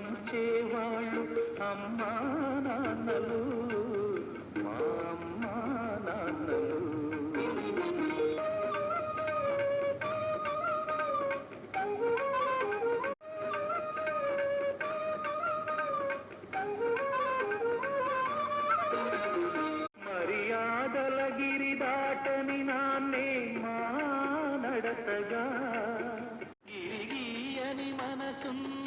పంచేవాళ్ళు అమ్మా నాన్నలు, మా అమ్మా నాన్నలు. మర్యాదల గిరి దాటని నాన్నే మా నడతగా గిరిగీయని మనసున్న